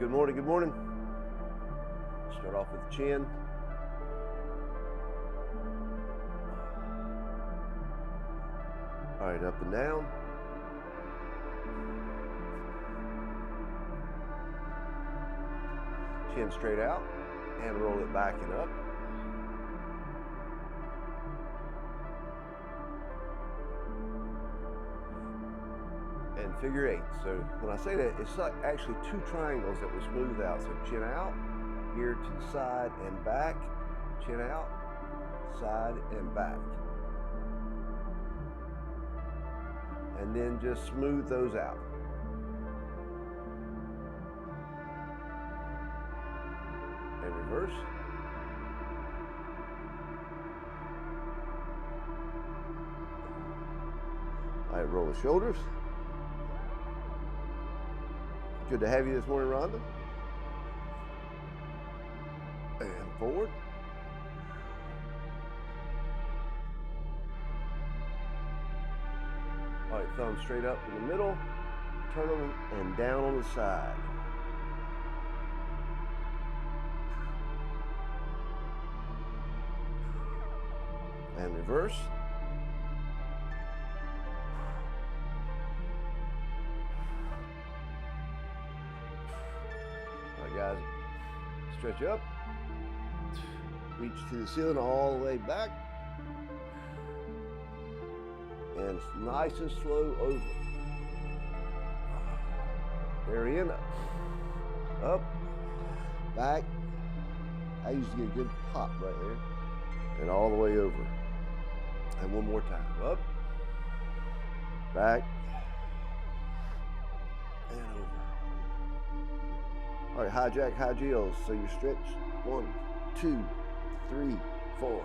good morning, good morning. Start off with the chin. All right, up and down. Chin straight out and roll it back and up. And figure eight. So when I say that, it's like actually two triangles that we smooth out. So chin out, here to the side and back, chin out, side and back. And then just smooth those out. And reverse. All right, roll the shoulders. Good to have you this morning, Rhonda. And forward. All right, thumb straight up in the middle, turn them and down on the side. And reverse. All right, guys, stretch up, reach to the ceiling all the way back. And it's nice and slow over. Very in, up, back. I usually get a good pop right there. And all the way over. And one more time, up, back, and over. All right, high jack, high heels. So you stretch 1, 2, 3, 4.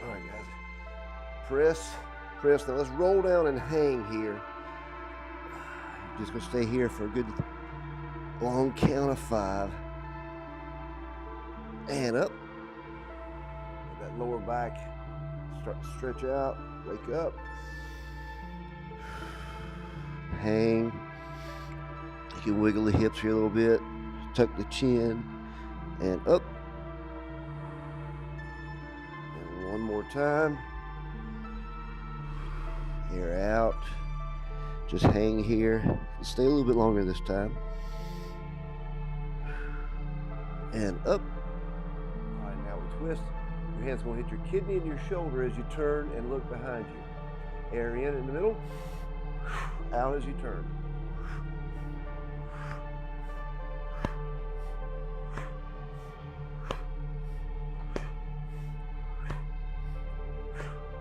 All right, guys, press, press. Now let's roll down and hang here. Just gonna stay here for a good long count of 5. And up. Let that lower back start to stretch out, wake up. Hang. You can wiggle the hips here a little bit, tuck the chin, and up. One more time. Air out. Just hang here. Stay a little bit longer this time. And up. All right, now we twist. Your hand's going to hit your kidney and your shoulder as you turn and look behind you. Air in the middle. Out as you turn.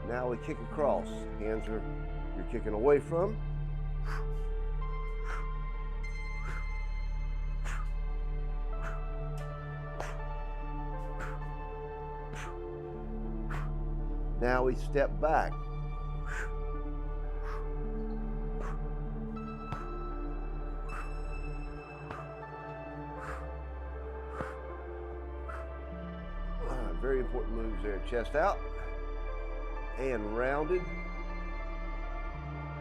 Now we kick across. Hands are, you're kicking away from. Now we step back. Very important moves there. Chest out. And rounded,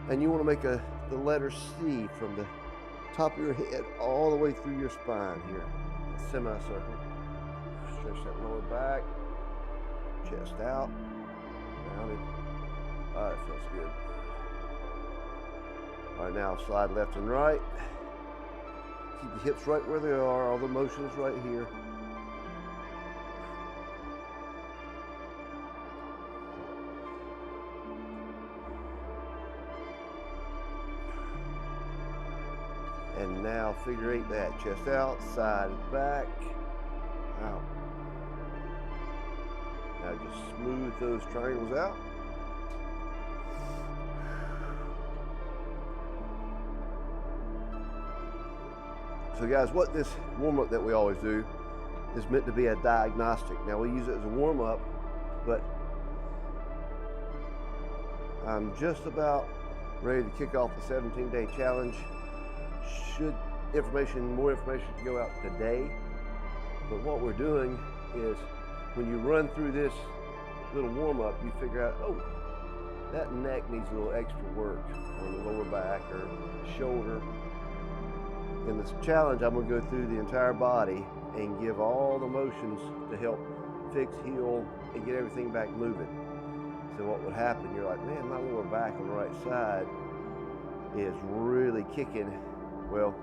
and you want to make the letter C from the top of your head all the way through your spine here, semicircle. Stretch that lower back, chest out, rounded. All right, feels good. All right, now slide left and right. Keep the hips right where they are. All the motion is right here. And now figure eight that. Chest out, side, back, out. Now just smooth those triangles out. So guys, what this warm-up that we always do is meant to be a diagnostic. Now we use it as a warm-up, but I'm just about ready to kick off the 17-day challenge. Should more information to go out today. But what we're doing is when you run through this little warm-up, you figure out, oh, that neck needs a little extra work on the lower back or shoulder. In this challenge, I'm going to go through the entire body and give all the motions to help fix, heal, and get everything back moving. So what would happen, you're like, man, my lower back on the right side is really kicking. Well,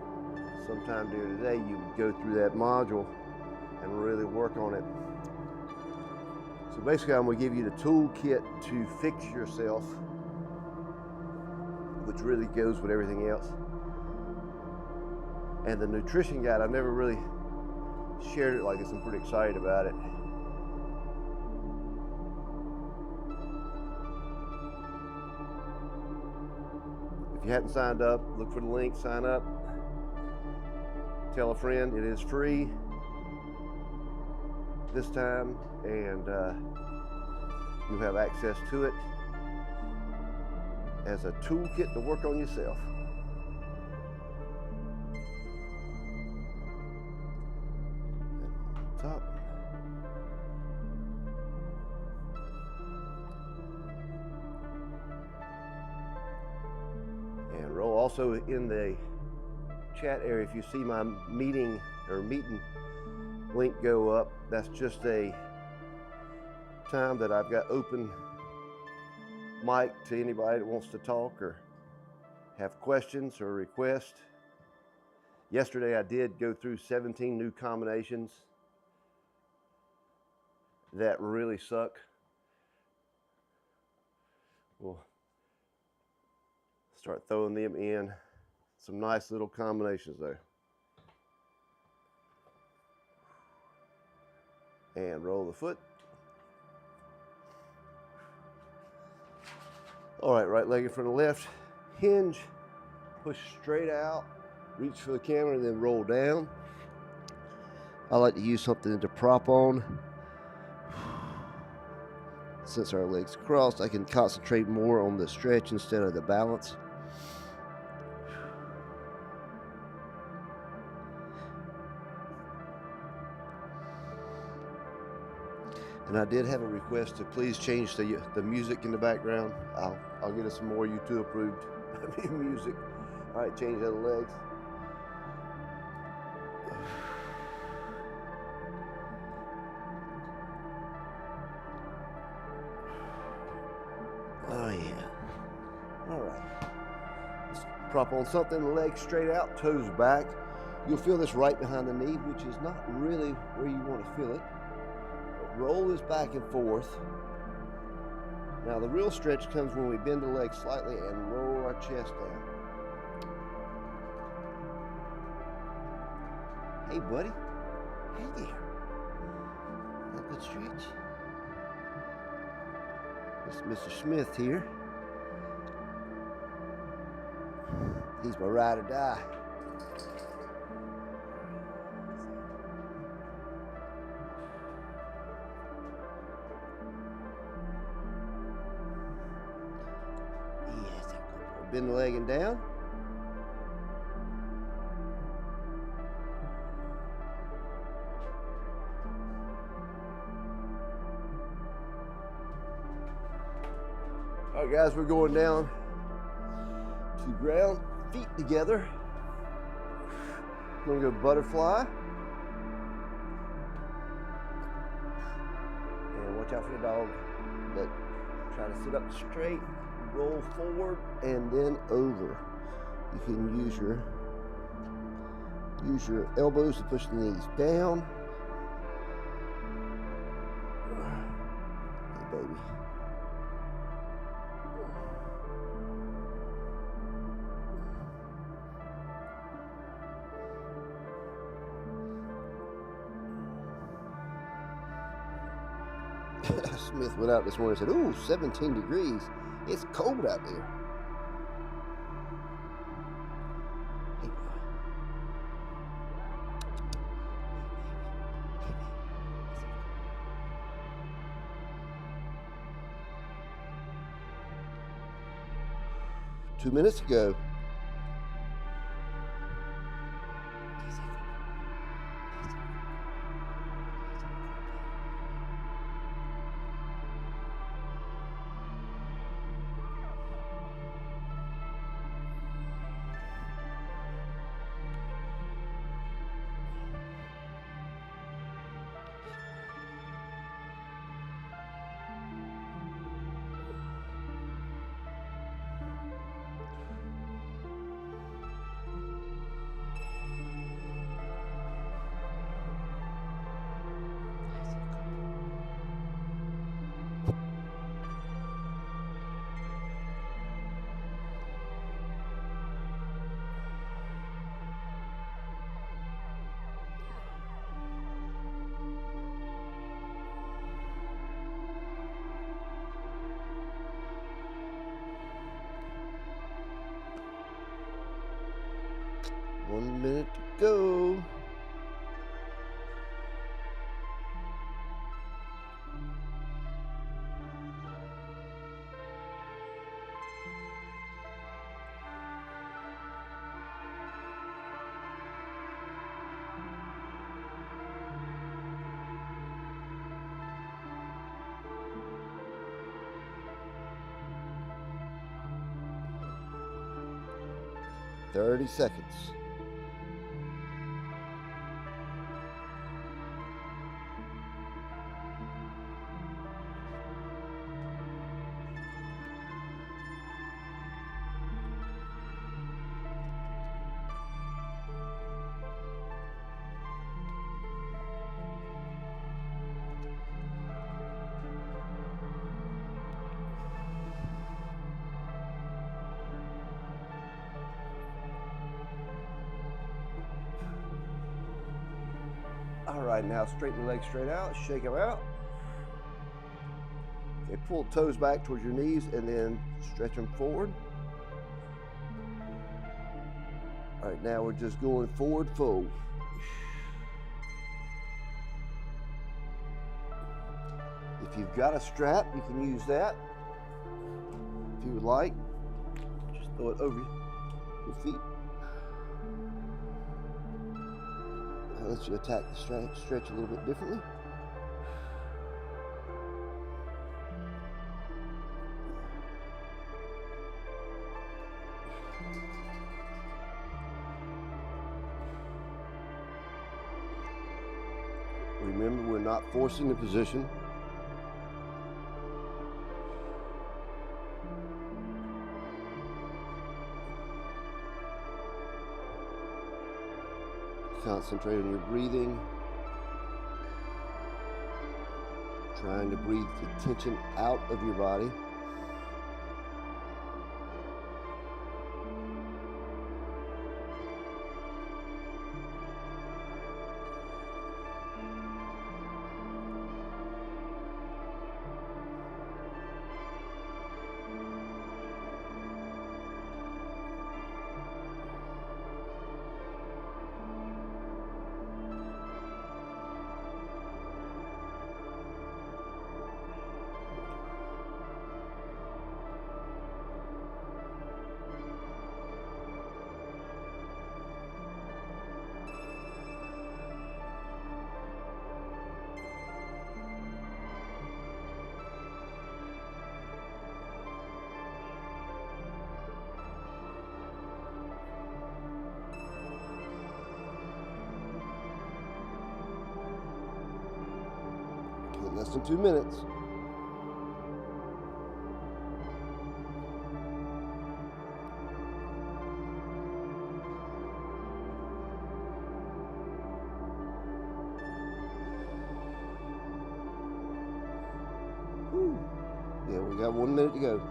sometime during the day, you would go through that module and really work on it. So basically, I'm going to give you the toolkit to fix yourself, which really goes with everything else. And the nutrition guide, I've never really shared it like this. I'm pretty excited about it. If you hadn't signed up, look for the link, sign up. Tell a friend, it is free this time, and you have access to it as a toolkit to work on yourself. Top. And roll. Also in the chat area, if you see my meeting link go up, that's just a time that I've got open mic to anybody that wants to talk or have questions or requests. Yesterday I did go through 17 new combinations that really suck. We'll start throwing them in. Some nice little combinations there. And roll the foot. All right, right leg in front of left. Hinge, push straight out, reach for the camera, and then roll down. I like to use something to prop on. Since our legs crossed, I can concentrate more on the stretch instead of the balance. And I did have a request to please change the music in the background. I'll get us some more YouTube approved music. All right, change other legs. Oh yeah. All right. Let's prop on something, legs straight out, toes back. You'll feel this right behind the knee, which is not really where you want to feel it. Roll this back and forth. Now the real stretch comes when we bend the leg slightly and roll our chest down. Hey buddy, hey there. A good stretch. This is Mr. Smith here. He's my ride or die. Bend the leg and down. All right, guys, we're going down to ground, feet together. We're gonna go butterfly. And watch out for the dog, but try to sit up straight. Roll forward and then over. You can use your elbows to push the knees down. Hey, baby. Smith went out this morning and said, ooh, 17 degrees. It's cold out there. Hey, boy. 2 minutes to go. go. Thirty seconds. All right, now straighten the legs straight out, shake them out. Okay, pull the toes back towards your knees and then stretch them forward. All right, now we're just going forward fold. If you've got a strap, you can use that. If you would like, just throw it over your feet. That lets you attack the stretch a little bit differently. Remember, we're not forcing the position. Concentrate on your breathing. Trying to breathe the tension out of your body. Less than 2 minutes. Whew. Yeah, we got 1 minute to go.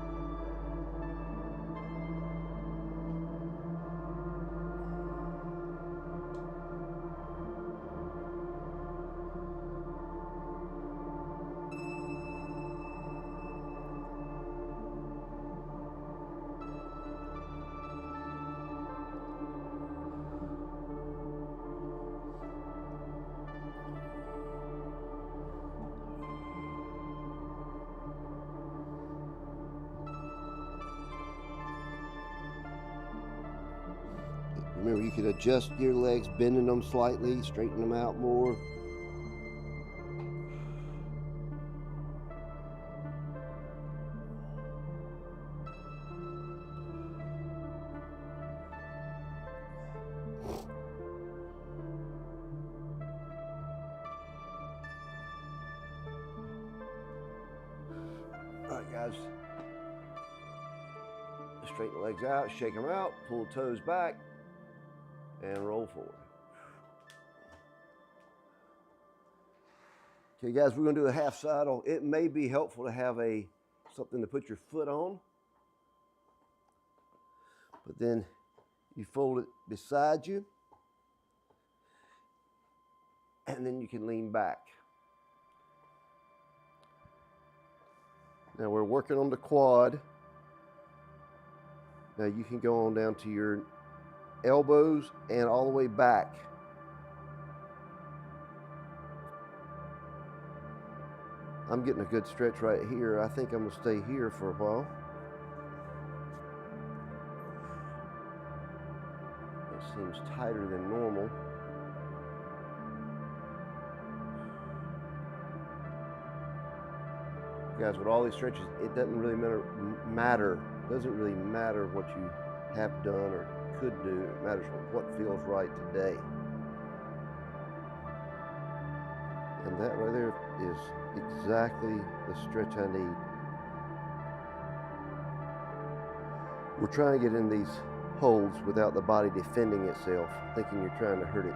Remember, you can adjust your legs, bending them slightly, straighten them out more. All right, guys. Straighten the legs out, shake them out, pull the toes back, and roll forward. Okay, guys, we're going to do a half saddle. It may be helpful to have something to put your foot on, but then you fold it beside you, and then you can lean back. Now we're working on the quad. Now you can go on down to your elbows and all the way back. I'm getting a good stretch right here. I think I'm gonna stay here for a while. It seems tighter than normal. Guys, with all these stretches, it doesn't really matter. Doesn't really matter what you have done or could do. It matters what feels right today. And that right there is exactly the stretch I need. We're trying to get in these holds without the body defending itself, thinking you're trying to hurt it.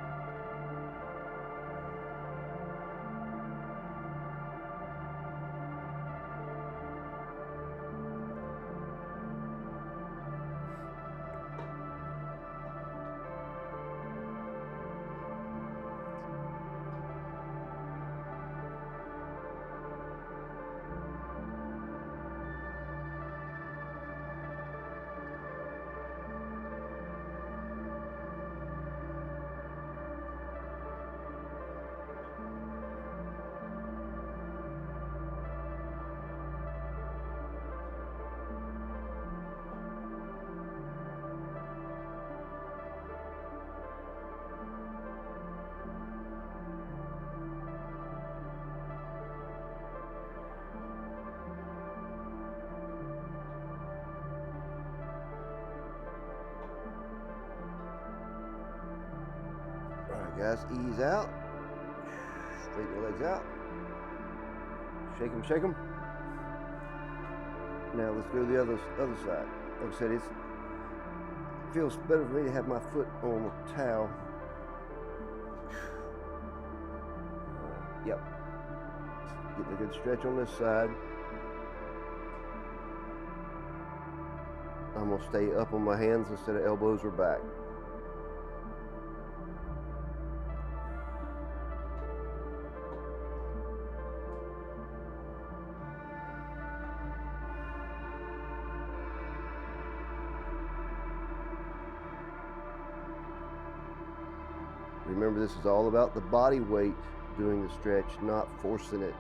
Guys, ease out. Straighten your legs out. Shake them, shake them. Now let's go to the other side. Like I said, it feels better for me to have my foot on the towel. Yep. Getting a good stretch on this side. I'm gonna stay up on my hands instead of elbows or back. Remember, this is all about the body weight doing the stretch, not forcing it.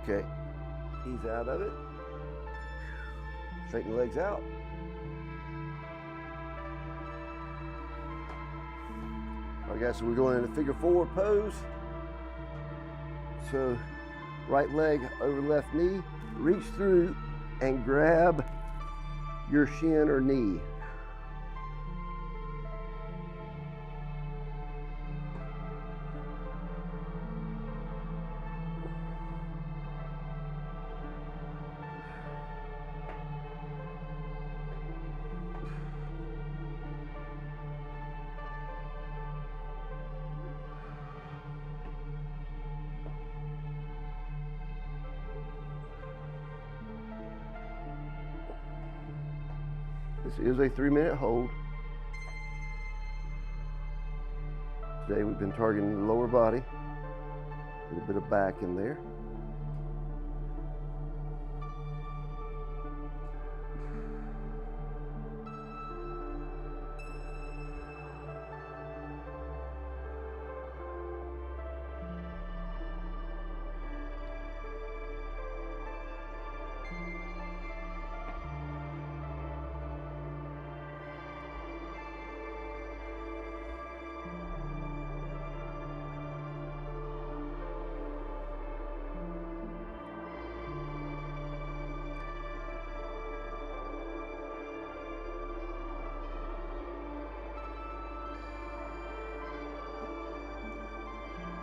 Okay, ease out of it. Straighten the legs out. All right, guys, so we're going into figure 4 pose. So right leg over left knee, reach through and grab your shin or knee. This is a 3-minute hold. Today we've been targeting the lower body, a little bit of back in there.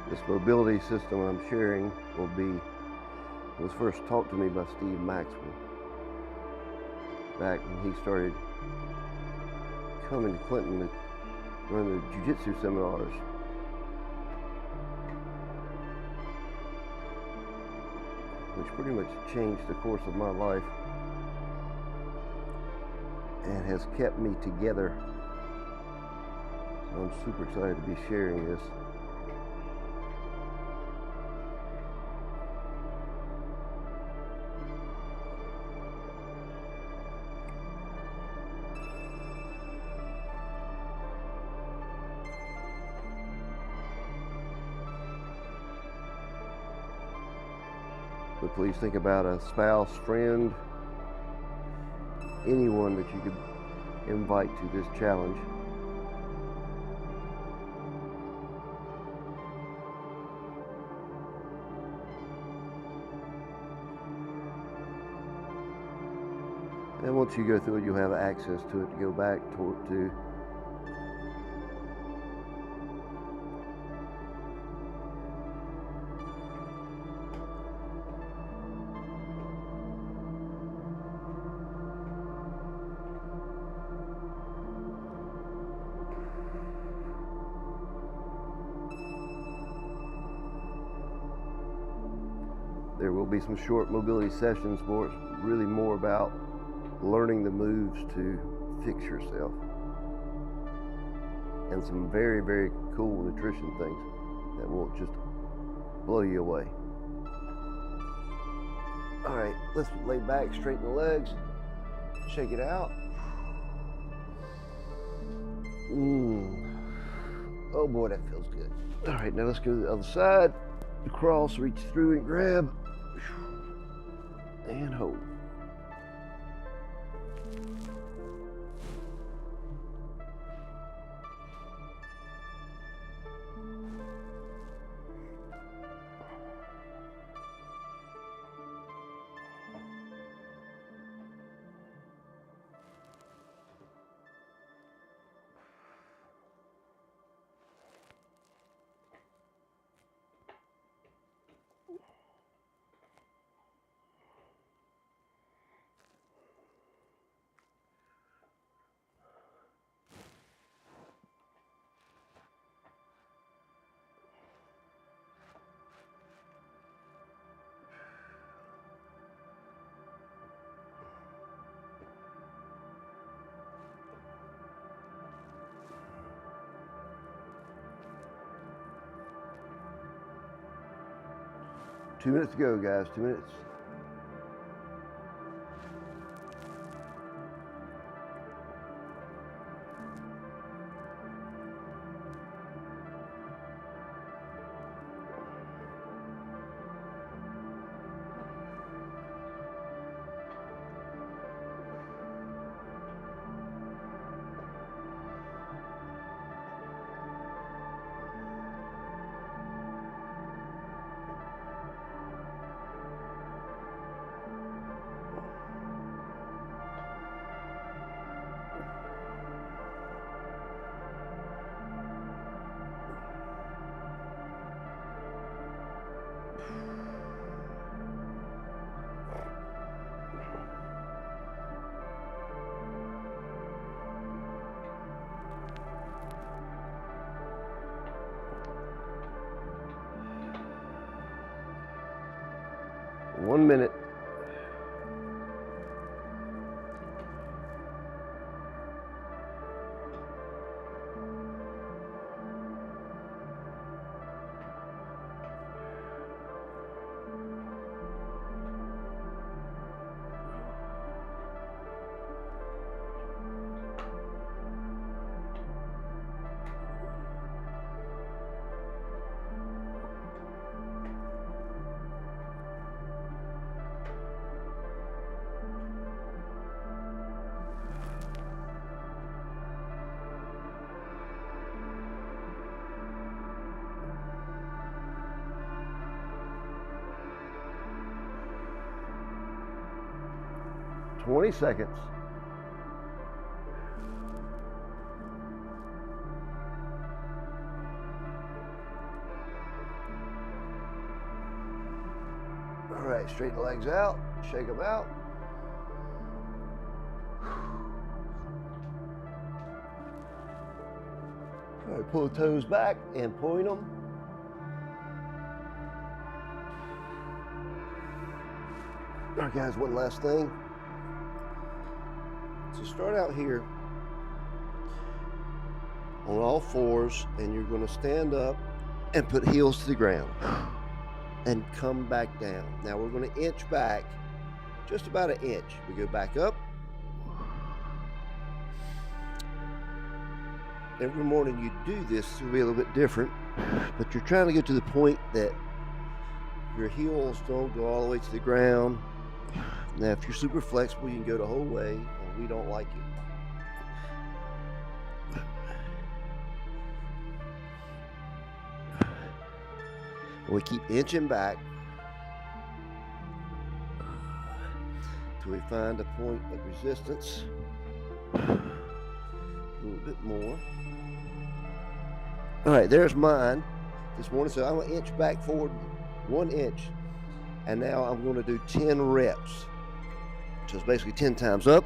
This mobility system I'm sharing was first taught to me by Steve Maxwell back when he started coming to Clinton to run the jiu-jitsu seminars. Which pretty much changed the course of my life and has kept me together. So I'm super excited to be sharing this. But please think about a spouse, friend, anyone that you could invite to this challenge. And once you go through it, you'll have access to it to go back to. There will be some short mobility sessions, really more about learning the moves to fix yourself. And some very, very cool nutrition things that will just blow you away. All right, let's lay back, straighten the legs, shake it out. Oh boy, that feels good. All right, now let's go to the other side. Cross, reach through and grab. And hold. Two minutes to go, guys. 2 minutes. 20 seconds. All right, straighten the legs out, shake them out. All right, pull the toes back and point them. All right, guys, one last thing. So start out here on all fours, and you're going to stand up and put heels to the ground and come back down. Now we're going to inch back just about an inch. We go back up. Every morning you do this, it'll be a little bit different, but you're trying to get to the point that your heels don't go all the way to the ground. Now, if you're super flexible, you can go the whole way, and we don't like it. We keep inching back till we find a point of resistance. A little bit more. All right, there's mine this morning. So I'm going to inch back forward 1 inch. And now I'm going to do 10 reps. So it's basically 10 times up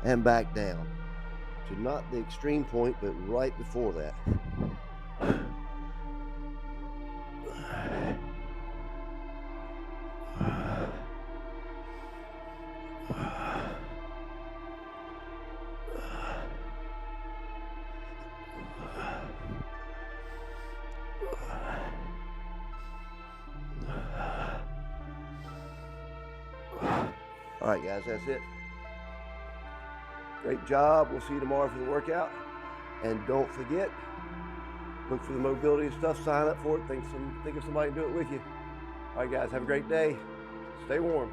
and back down. So not the extreme point, but right before that. All right, guys, that's it. Great job. We'll see you tomorrow for the workout. And don't forget, look for the mobility stuff, sign up for it, think of somebody to do it with you. All right, guys, have a great day. Stay warm.